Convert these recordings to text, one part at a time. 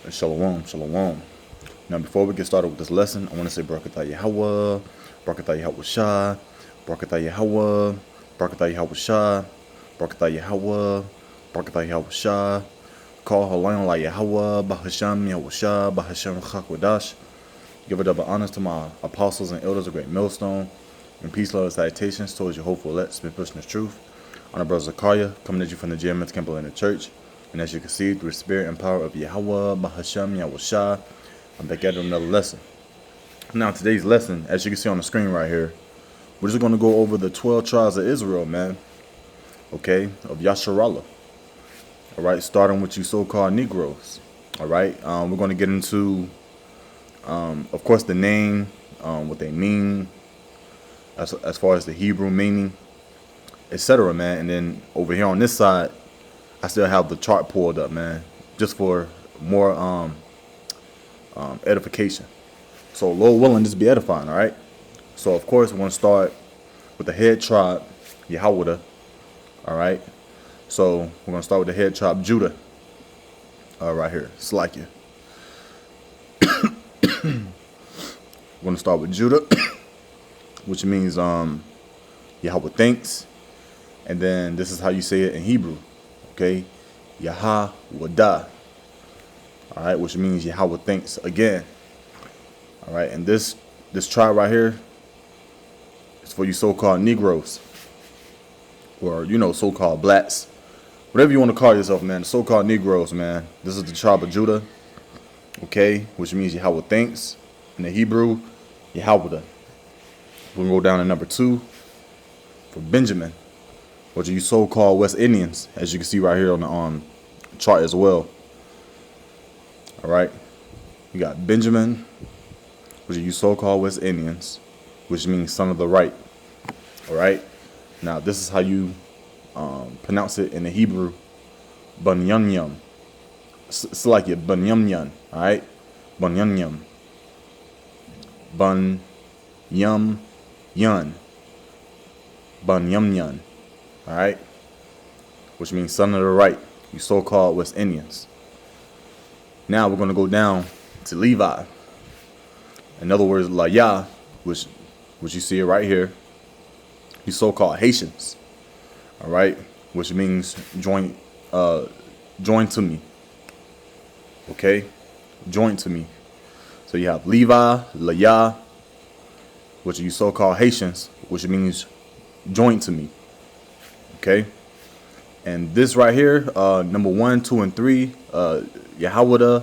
Shalom, shalom. Now, before we get started with this lesson, I want to say Barakatah Yahweh, Barakatah Yahweh Shah, Barakatah Yahweh, Barakatah Yahweh Shah, Barakatah Yahweh, Barakatah Yahweh Shah, Call Halayim La Yahweh, Bahasham Yahweh Shah, Bahasham Chakwadash. Give a double honors to my apostles and elders of Great Millstone, and peace, love, and salutations towards your hopeful elect, spit pushing the truth. I'm brother Zakaria, coming at you from the GMS Campbell in the church. And as you can see, through the spirit and power of Yahweh, Bahasham, Yahweh Shah, I'm back at another lesson. Now, today's lesson, as you can see on the screen right here, we're just going to go over the 12 tribes of Israel, man. Okay, of Yasharallah. All right, starting with you so-called Negroes. All right, we're going to get into, of course, the name, what they mean, as far as the Hebrew meaning, etc., man. And then over here on this side, I still have the chart pulled up, man, just for more edification. So, Lord willing, this be edifying, all right? So, of course, we're going to start with the head tribe, Yahweh, all right? So, we're going to start with the head tribe, Judah, right here, Slakia. We're going to start with Judah, which means Yahweh thinks, and then this is how you say it in Hebrew. Okay, Yahweh, all right, which means Yahweh thinks again. All right, and this tribe right here is for you so-called Negroes, or so-called blacks, whatever you want to call yourself, man. The so-called Negroes, man. This is the tribe of Judah. Okay, which means Yahweh thinks in the Hebrew, Yahweh. We'll go down to number 2 for Benjamin, which are you so-called West Indians, as you can see right here on the chart as well. All right, you got Benjamin, which are you so-called West Indians, which means son of the right. All right, now this is how you pronounce it in the Hebrew, Bunyamyam. It's like your Bunyamyan. All right, Bunyamyam, Bunyamyan, Bunyamyan. All right, which means son of the right, you so-called West Indians. Now we're going to go down to Levi. In other words, Laya, which you see it right here, you so-called Haitians. All right, which means join to me. Okay, join to me. So you have Levi, Laya, which are you so-called Haitians, which means join to me. Okay, and this right here, number 1, 2, and 3, Yahweh,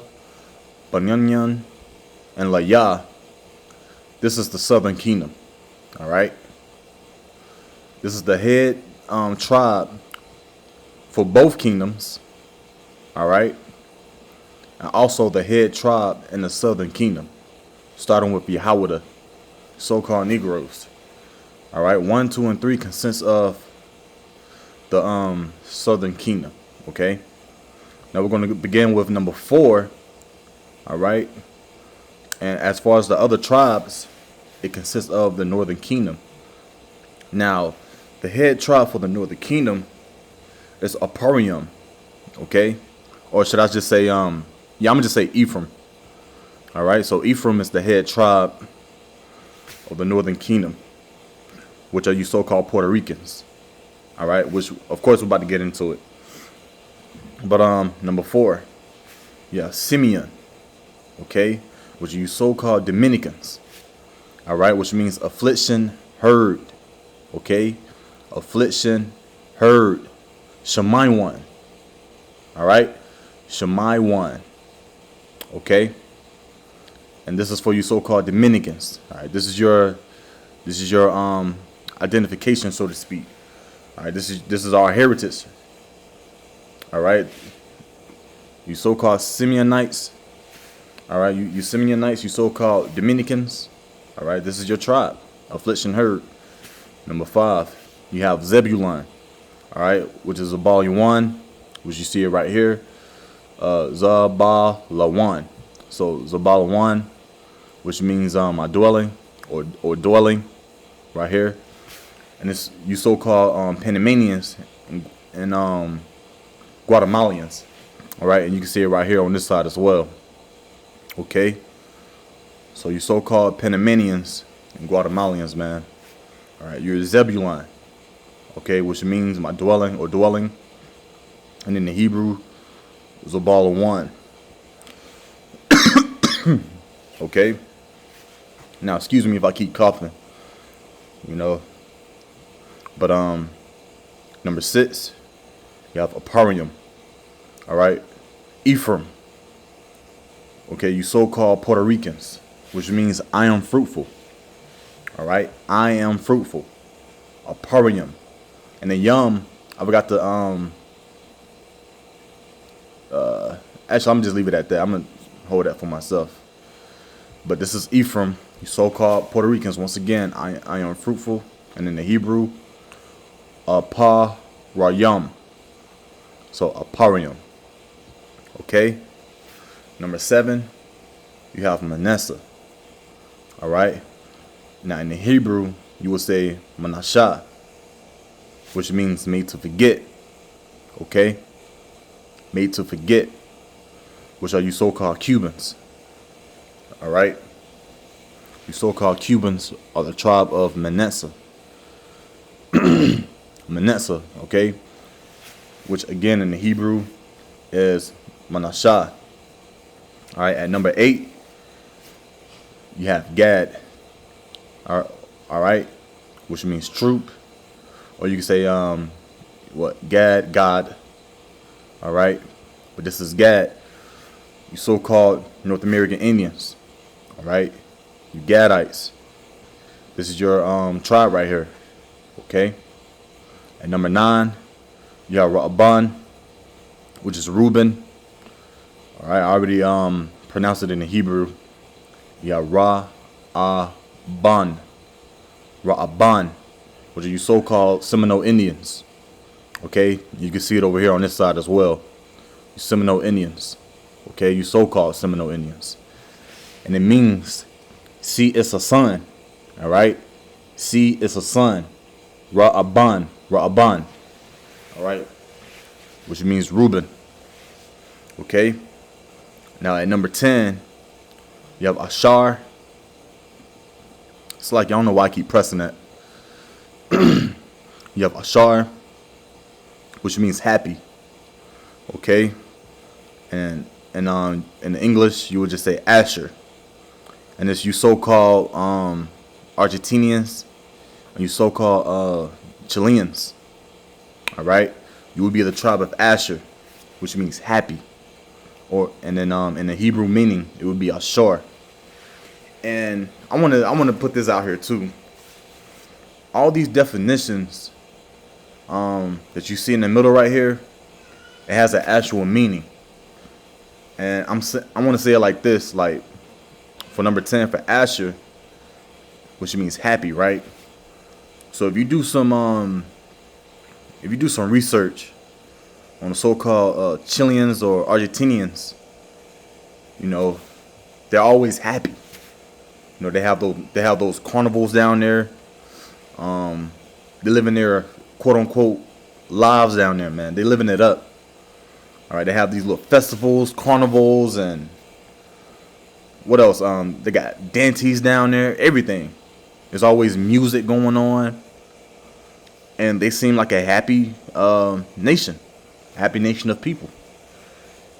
Banyanyan, and Laya. This is the southern kingdom. All right, this is the head tribe for both kingdoms. All right, and also the head tribe in the southern kingdom, starting with Yahweh, so-called Negroes. All right, 1, 2, and 3 consists of the southern kingdom. Okay, now we're going to begin with number 4. All right, and as far as the other tribes, it consists of the northern kingdom. Now the head tribe for the northern kingdom is Aparium. Okay, or should I just say I'm gonna just say Ephraim. All right, so Ephraim is the head tribe of the northern kingdom, which are you so-called Puerto Ricans. All right, which of course we're about to get into it. But number 4, yeah, Simeon. Okay, which are you so-called Dominicans. All right, which means affliction heard. Okay, affliction heard. Shemai one. All right, Shemai one. Okay, and this is for you so-called Dominicans. All right, this is your identification, so to speak. All right, this is our heritage. All right, you so-called Simeonites. All right, you Simeonites, you so-called Dominicans. All right, this is your tribe. Affliction heard. Number 5, you have Zebulun. All right, which is a volume 1, which you see it right here. Zabalawan. So Zabalawan, which means a dwelling or dwelling, right here. And it's you so-called Panamanians and Guatemalans. All right, and you can see it right here on this side as well. Okay? So you so-called Panamanians and Guatemalans, man. All right, you're Zebulon. Okay, which means my dwelling or dwelling. And in the Hebrew, it's a ball of one. Okay? Now, excuse me if I keep coughing. You know. But, number 6, you have Aparium. All right? Ephraim. Okay, you so-called Puerto Ricans, which means I am fruitful. All right? I am fruitful. Aparium. And the yum, I forgot to, actually, I'm just leave it at that. I'm going to hold that for myself. But this is Ephraim, you so-called Puerto Ricans. Once again, I am fruitful. And in the Hebrew, Aparayam. So, Aparium. Okay? Number 7, you have Manasseh. All right? Now, in the Hebrew, you will say Manasseh, which means made to forget. Okay? Made to forget, which are you so-called Cubans. All right? You so-called Cubans are the tribe of Manasseh. Manasseh, okay? Which, again, in the Hebrew is Manasseh. All right, at number 8, you have Gad. All right, which means troop. Or you can say, Gad, God. All right, but this is Gad. You so-called North American Indians. All right, you Gadites. This is your tribe right here. Okay. At number 9, you have Ra'aban, which is Reuben. All right, I already pronounced it in the Hebrew. You have Ra'aban. Ra'aban, which are you so-called Seminole Indians. Okay, you can see it over here on this side as well. You Seminole Indians. Okay, you so-called Seminole Indians. And it means, see, it's a son. All right, see, it's a son. Ra'aban. Ra'aban. All right, which means Reuben. Okay. Now at number 10, you have Ashar. It's like, I don't know why I keep pressing that. You have Ashar, which means happy. Okay. And in English, you would just say Asher. And it's you so-called Argentinians and you so-called Chileans. All right. You would be the tribe of Asher, which means happy. And then in the Hebrew meaning, it would be Ashar. And I wanna put this out here too. All these definitions that you see in the middle right here, it has an actual meaning. And I want to say it like this, like for number 10 for Asher, which means happy, right? So if you do some research on the so-called Chileans or Argentinians, you know, they're always happy. You know, they have those carnivals down there. They live in their quote unquote lives down there, man. They living it up. All right, they have these little festivals, carnivals, and what else? They got dances down there. Everything. There's always music going on, and they seem like a happy nation. Happy nation of people.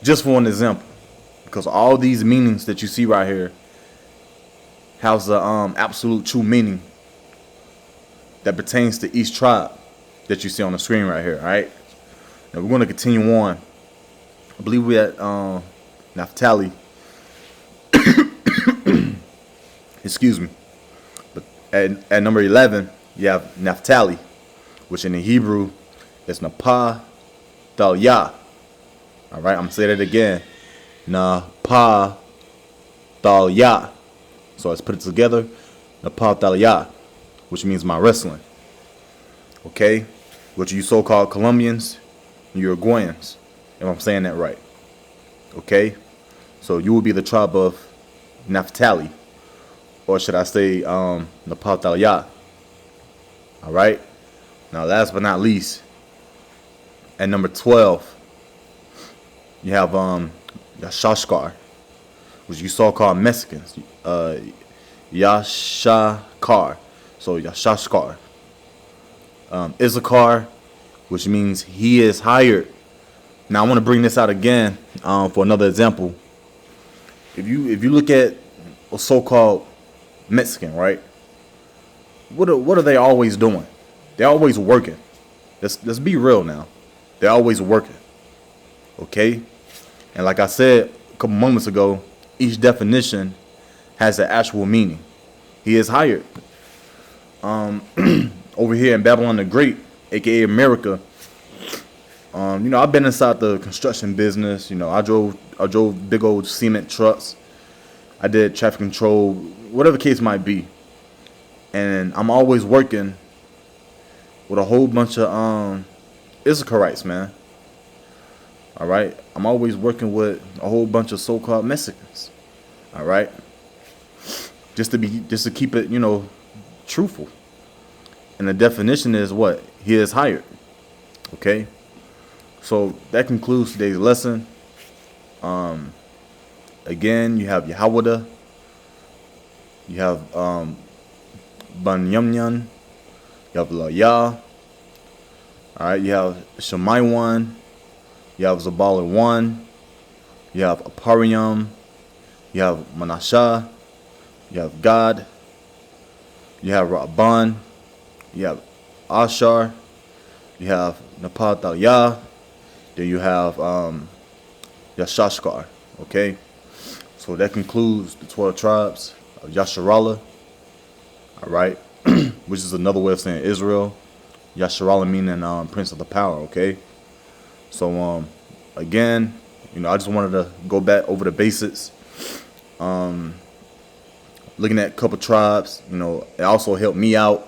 Just for an example, because all these meanings that you see right here has the absolute true meaning that pertains to each tribe that you see on the screen right here. All right. Now we're going to continue on. I believe we're at Naphtali. Excuse me. But at number 11, you have Naphtali, which in the Hebrew is Napah. Thalyah. All right, I'm gonna say that again. Napah Thalyah. So let's put it together. Napah Thalyah, which means my wrestling. Okay, which you so-called Colombians, Uruguayans, if I'm saying that right. Okay, so you will be the tribe of Naphtali, or should I say Napah Thalyah. All right. Now, last but not least. At number 12, you have Yashashkar, which you saw called Mexicans. Yashakar. So Yashashkar. Issachar, which means he is hired. Now I want to bring this out again for another example. If you look at a so-called Mexican, right? What are they always doing? They're always working. Let's be real now. They're always working. Okay? And like I said a couple moments ago, each definition has an actual meaning. He is hired. Over here in Babylon the Great, aka America, I've been inside the construction business. I drove big old cement trucks. I did traffic control, whatever the case might be. And I'm always working with a whole bunch of Issacharites, man. All right, I'm always working with a whole bunch of so-called Mexicans. All right, just to keep it, truthful. And the definition is what? He is hired. Okay, so that concludes today's lesson. Again, you have Yahweh, you have Banyamyan, you have Layah. All right, you have Shemai 1, you have Zabala 1, you have Aparium, you have Manasseh, you have God, you have Rabban, you have Ashar, you have Napatalyah, then you have Yashashkar. Okay, so that concludes the 12 tribes of Yasharallah. All right, which is another way of saying Israel. Yasharallah meaning Prince of the Power. Okay, so again, I just wanted to go back over the basics. Looking at a couple tribes, it also helped me out.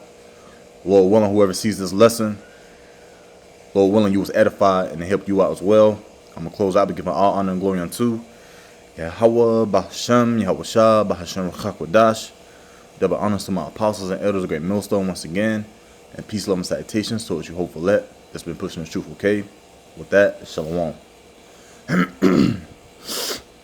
Lord willing, whoever sees this lesson, Lord willing, you was edified and it helped you out as well. I'm going to close out by giving all honor and glory unto Yahweh, Bahashem, Yahweh Shah, Bahashem, Chakwadash. Double honors to my apostles and elders of Great Millstone once again. And peace, love, and salutations towards you, hopeful let that's been pushing the truth, okay? With that, shalom.